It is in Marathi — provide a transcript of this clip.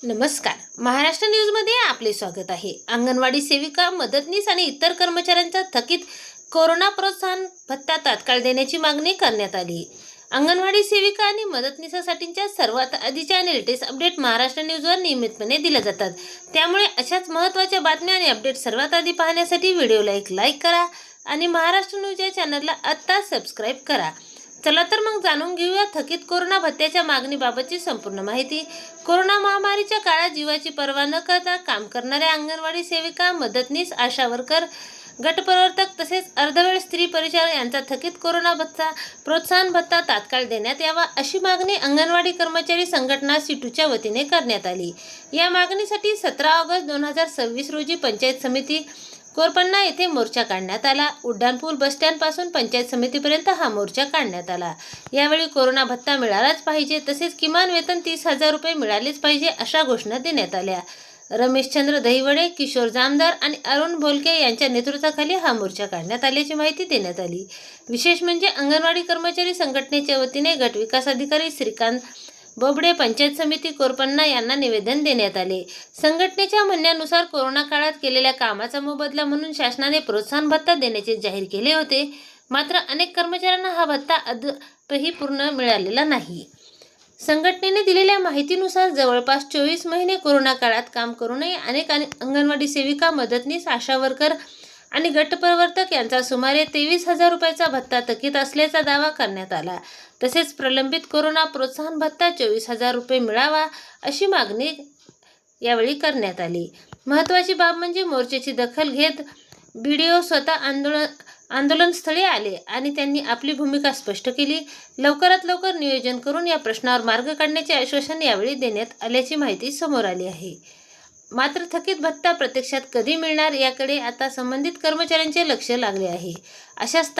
नमस्कार. महाराष्ट्र न्यूजमध्ये आपले स्वागत आहे. अंगणवाडी सेविका, मदतनीस आणि इतर कर्मचाऱ्यांचा थकीत कोरोना प्रोत्साहन भत्ता तात्काळ देण्याची मागणी करण्यात आली. अंगणवाडी सेविका आणि मदतनीसासाठीच्या सर्वात आधीच्या आणि लेटेस्ट अपडेट महाराष्ट्र न्यूजवर नियमितपणे दिल्या जातात. त्यामुळे अशाच महत्त्वाच्या बातम्या आणि अपडेट सर्वात आधी पाहण्यासाठी व्हिडिओला एक लाईक करा आणि महाराष्ट्र न्यूज या चॅनलला आत्ता सबस्क्राईब करा. चला तर मग जाणून घेऊया थकीत कोरोना भत्त्याच्या मागणीबाबतची संपूर्ण माहिती. कोरोना महामारीच्या काळात जीवाची पर्वा न करता काम करणाऱ्या अंगणवाडी सेविका, मदतनीस, आशा वर्कर, गटप्रवर्तक तसेच अर्धवेळ स्त्री परिचारक यांचा थकीत कोरोना भत्ता प्रोत्साहन भत्ता तात्काळ देण्यात यावा अशी मागणी अंगणवाडी कर्मचारी संघटना सीटूच्या वतीने करण्यात आली. या मागणीसाठी 17 ऑगस्ट 2026 रोजी पंचायत समिती कोरपन्ना येथे मोर्चा काढण्यात आला. उड्डाणपूल बसस्टँड पासून पंचायत समितीपर्यंत हा मोर्चा काढण्यात आला. यावेळी कोरोना भत्ता मिळालाच पाहिजे तसेच किमान वेतन 30,000 रुपये मिळालेच पाहिजे अशा घोषणा देण्यात आल्या. रमेशचंद्र दहिवडे, किशोर जामदार आणि अरुण भोलके यांच्या नेतृत्वाखाली हा मोर्चा काढण्यात आल्याची माहिती देण्यात आली. विशेष म्हणजे अंगणवाडी कर्मचारी संघटनेच्या वतीने गट विकास अधिकारी श्रीकांत बोबडे, पंचायत समिती कोरपन्ना यांना निवेदन देण्यात आले. संघटनेच्या म्हणण्यानुसार कोरोना काळात केलेल्या कामाचा मोबदला म्हणून शासनाने प्रोत्साहन भत्ता देण्याचे जाहीर केले होते. मात्र अनेक कर्मचाऱ्यांना हा भत्ता अद्यापही पूर्ण मिळालेला नाही. संघटनेने दिलेल्या माहितीनुसार जवळपास 24 महिने कोरोना काळात काम करूनही अनेक अंगणवाडी सेविका, मदतनीस, आशा वर्कर आणि गटप्रवर्तक यांचा सुमारे 23,000 रुपयाचा भत्ता थकीत असल्याचा दावा करण्यात आला. तसेच प्रलंबित कोरोना प्रोत्साहन भत्ता 24,000 रुपये मिळावा अशी मागणी यावेळी करण्यात आली. महत्त्वाची बाब म्हणजे मोर्चाची दखल घेत BDO स्वतः आंदोलनस्थळी आले आणि त्यांनी आपली भूमिका स्पष्ट केली. लवकरात लवकर नियोजन करून या प्रश्नावर मार्ग काढण्याचे आश्वासन यावेळी देण्यात आल्याची माहिती समोर आली आहे. मात्र थकीत भत्ता प्रत्यक्षात कधी मिळणार याकडे आता संबंधित कर्मचाऱ्यांचे लक्ष लागले आहे. अशाच